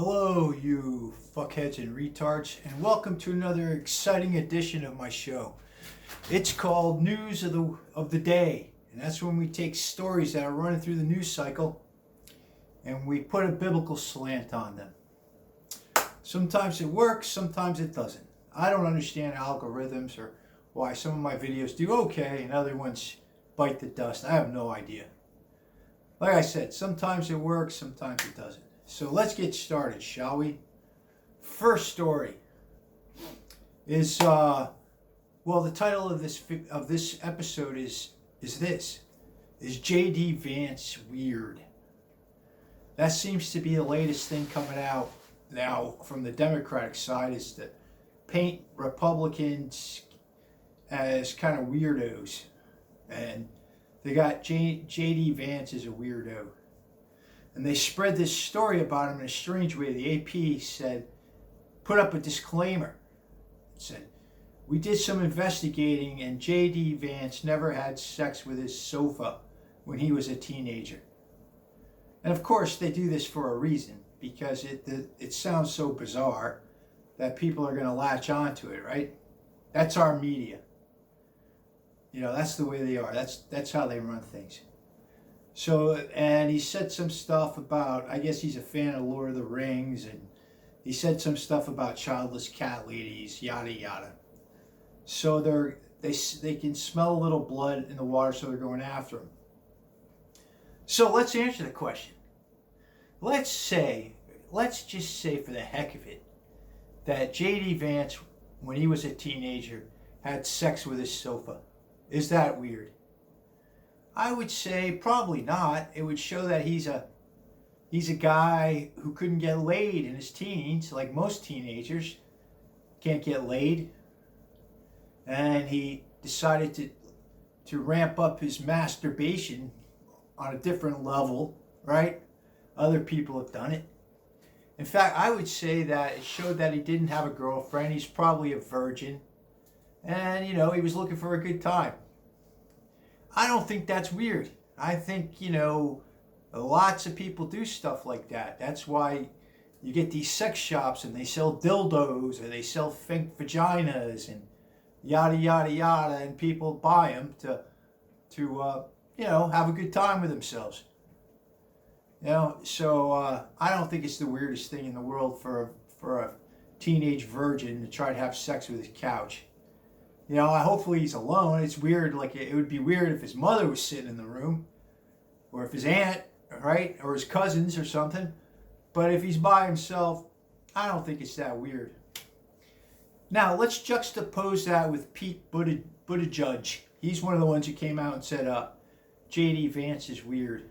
Hello, you fuckheads and retards, and welcome to another exciting edition of my show. It's called News of the Day, and that's when we take stories that are running through the news cycle and we put a biblical slant on them. Sometimes it works, sometimes it doesn't. I don't understand algorithms or why some of my videos do okay and other ones bite the dust. I have no idea. Like I said, sometimes it works, sometimes it doesn't. So let's get started, shall we? First story is the title of this episode is JD Vance Weird. That seems to be the latest thing coming out now from the Democratic side, is to paint Republicans as kind of weirdos, and they got JD Vance as a weirdo. And they spread this story about him in a strange way. The AP put up a disclaimer. It said, "We did some investigating and JD Vance never had sex with his sofa when he was a teenager." And of course they do this for a reason, because it sounds so bizarre that people are going to latch onto it, right? That's our media. You know, that's the way they are. That's how they run things. So, and he said some stuff about, I guess he's a fan of Lord of the Rings, and he said some stuff about childless cat ladies, yada yada. So they can smell a little blood in the water, so they're going after him. So let's answer the question. Let's just say for the heck of it that JD Vance, when he was a teenager, had sex with his sofa. Is that weird? I would say probably not. It would show that he's a guy who couldn't get laid in his teens, like most teenagers can't get laid. And he decided to ramp up his masturbation on a different level, right? Other people have done it. In fact, I would say that it showed that he didn't have a girlfriend. He's probably a virgin. And, he was looking for a good time. I don't think that's weird. I think, lots of people do stuff like that. That's why you get these sex shops and they sell dildos or they sell fake vaginas and yada, yada, yada, and people buy them to have a good time with themselves. So I don't think it's the weirdest thing in the world for a teenage virgin to try to have sex with his couch. Hopefully he's alone. It's weird, like it would be weird if his mother was sitting in the room, or if his aunt, right, or his cousins or something. But if he's by himself, I don't think it's that weird. Now, let's juxtapose that with Pete Buttigieg. He's one of the ones who came out and said, JD Vance is weird.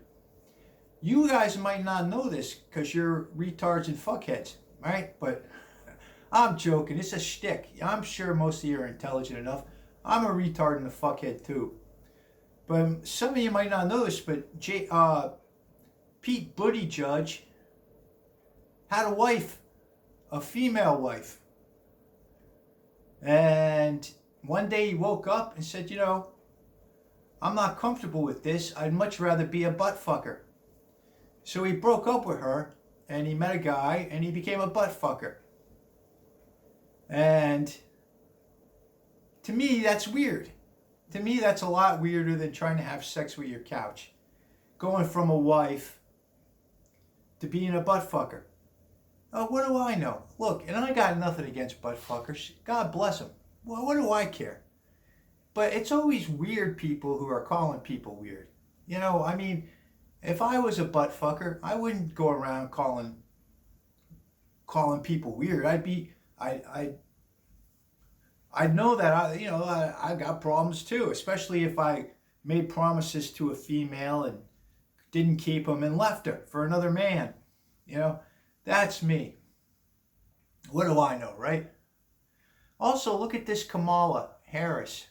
You guys might not know this because you're retards and fuckheads, right? But I'm joking. It's a shtick. I'm sure most of you are intelligent enough. I'm a retard and a fuckhead too. But some of you might not know this, but Pete Buttigieg had a wife, a female wife. And one day he woke up and said, I'm not comfortable with this. I'd much rather be a butt fucker. So he broke up with her and he met a guy and he became a butt fucker. And to me, that's weird. To me, that's a lot weirder than trying to have sex with your couch. Going from a wife to being a butt fucker. Oh, what do I know? Look, and I got nothing against butt fuckers. God bless them. Well, what do I care? But it's always weird people who are calling people weird. If I was a butt fucker, I wouldn't go around calling people weird. I'd know that I got problems too, especially if I made promises to a female and didn't keep them and left her for another man. That's me. What do I know, right? Also, look at this Kamala Harris.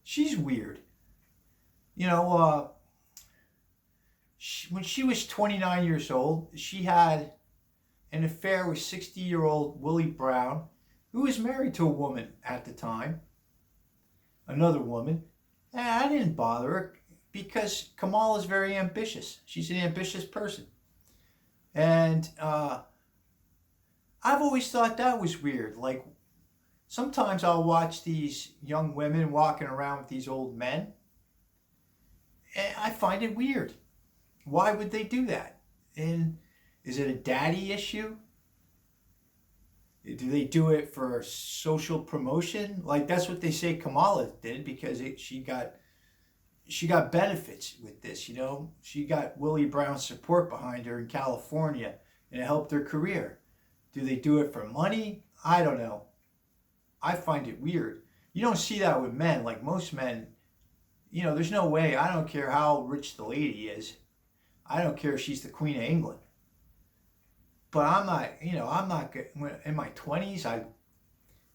She's weird. When she was 29 years old, she had an affair with 60-year-old Willie Brown, who was married to a woman at the time, another woman. And I didn't bother her because Kamala is very ambitious. She's an ambitious person. And I've always thought that was weird. Like, sometimes I'll watch these young women walking around with these old men, and I find it weird. Why would they do that? And is it a daddy issue? Do they do it for social promotion? Like, that's what they say Kamala did, because she got benefits with this. You know, she got Willie Brown's support behind her in California, and it helped her career. Do they do it for money? I don't know. I find it weird. You don't see that with men. Like, most men, you know, there's no way. I don't care how rich the lady is. I don't care if she's the Queen of England. But I'm not, you know, I'm not in my 20s. I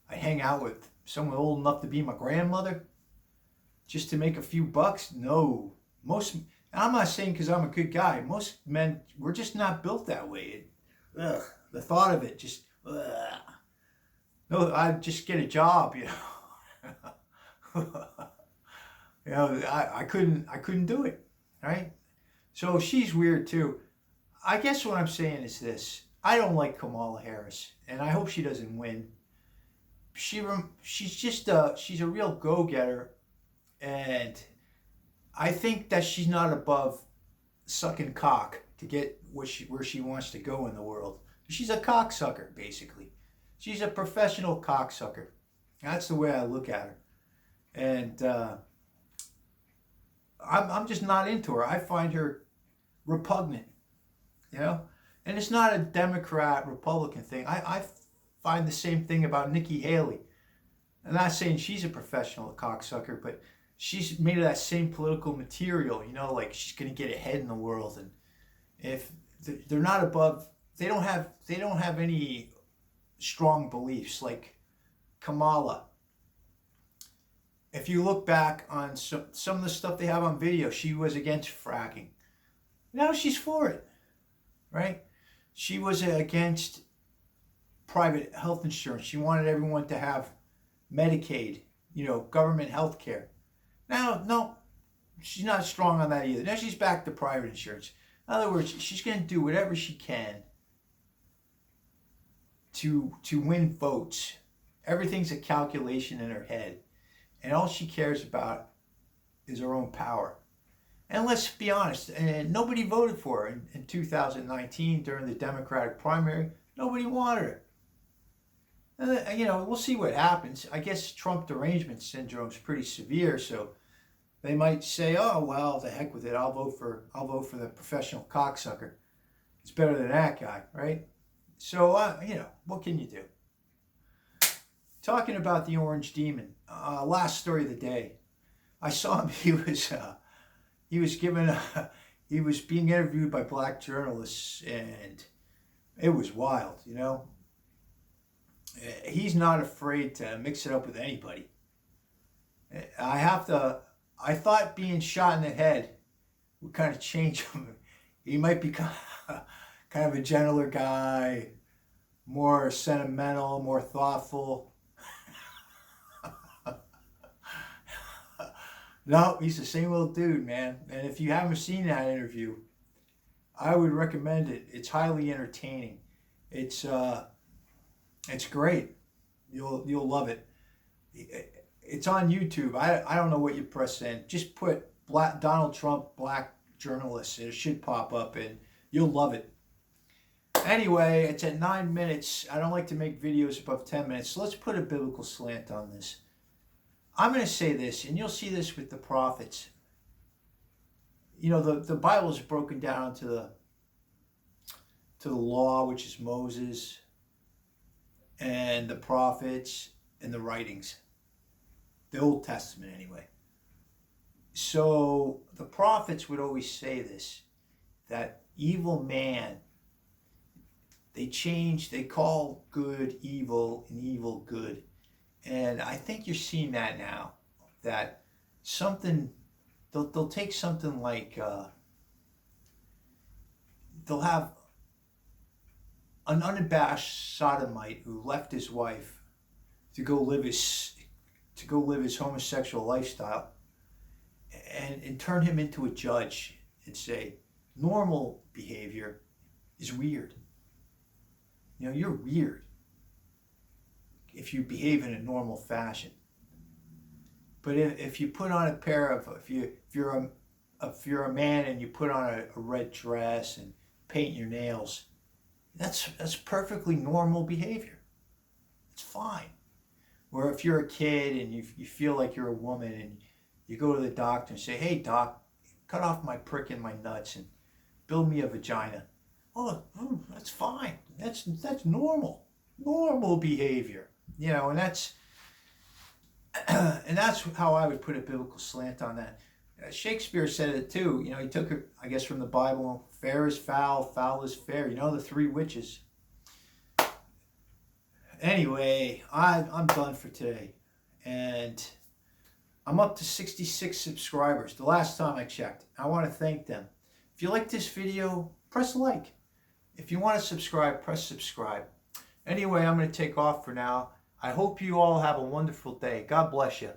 hang out with someone old enough to be my grandmother just to make a few bucks. No, and I'm not saying because I'm a good guy. Most men, we're just not built that way. The thought of it just, no, I just get a job, you know. You know, I couldn't do it, right? So she's weird too. I guess what I'm saying is this: I don't like Kamala Harris, and I hope she doesn't win. She's a real go-getter, and I think that she's not above sucking cock to get where she wants to go in the world. She's a cocksucker, basically. She's a professional cocksucker. That's the way I look at her, and I'm just not into her. I find her repugnant, you know. And it's not a Democrat Republican thing. I find the same thing about Nikki Haley. I'm not saying she's a professional cocksucker, but she's made of that same political material, you know, like she's gonna get ahead in the world. And if they're not above, they don't have any strong beliefs like Kamala. If you look back on some of the stuff they have on video, she was against fracking. Now she's for it, right? She was against private health insurance. She wanted everyone to have Medicaid, you know, government health care. Now, no, she's not strong on that either. Now she's back to private insurance. In other words, she's going to do whatever she can to win votes. Everything's a calculation in her head. And all she cares about is her own power. And let's be honest, nobody voted for her in 2019 during the Democratic primary. Nobody wanted her. And, you know, we'll see what happens. I guess Trump derangement syndrome is pretty severe, so they might say, "Oh well, the heck with it. I'll vote for the professional cocksucker. It's better than that guy, right?" So you know, what can you do? Talking about the Orange Demon. Last story of the day. I saw him. He was being interviewed by black journalists, and it was wild, you know. He's not afraid to mix it up with anybody. I thought being shot in the head would kind of change him. He might become kind of a gentler guy, more sentimental, more thoughtful. No, he's the same little dude, man. And if you haven't seen that interview, I would recommend it. It's highly entertaining. It's great. You'll love it. It's on YouTube. I don't know what you press in. Just put Donald Trump black journalist. It should pop up, and you'll love it. Anyway, it's at 9 minutes. I don't like to make videos above 10 minutes. So let's put a biblical slant on this. I'm going to say this, and you'll see this with the prophets. You know, the Bible is broken down to the law, which is Moses, and the prophets and the writings. The Old Testament, anyway. So the prophets would always say this, that evil man, they call good evil and evil good. And I think you're seeing that now, that they'll take something like, they'll have an unabashed sodomite who left his wife to go live his homosexual lifestyle, and turn him into a judge and say, normal behavior is weird. You know, you're weird. if you behave in a normal fashion. But if you put on a pair of, if you're a man and you put on a red dress and paint your nails, that's perfectly normal behavior. It's fine. Or if you're a kid and you feel like you're a woman and you go to the doctor and say, hey doc, cut off my prick in my nuts and build me a vagina. Oh, that's fine. That's normal. Normal behavior. You know, and that's how I would put a biblical slant on that. Shakespeare said it too. You know, he took it, I guess, from the Bible. Fair is foul, foul is fair. You know, the three witches. Anyway, I'm done for today. And I'm up to 66 subscribers, the last time I checked. I want to thank them. If you like this video, press like. If you want to subscribe, press subscribe. Anyway, I'm going to take off for now. I hope you all have a wonderful day. God bless you.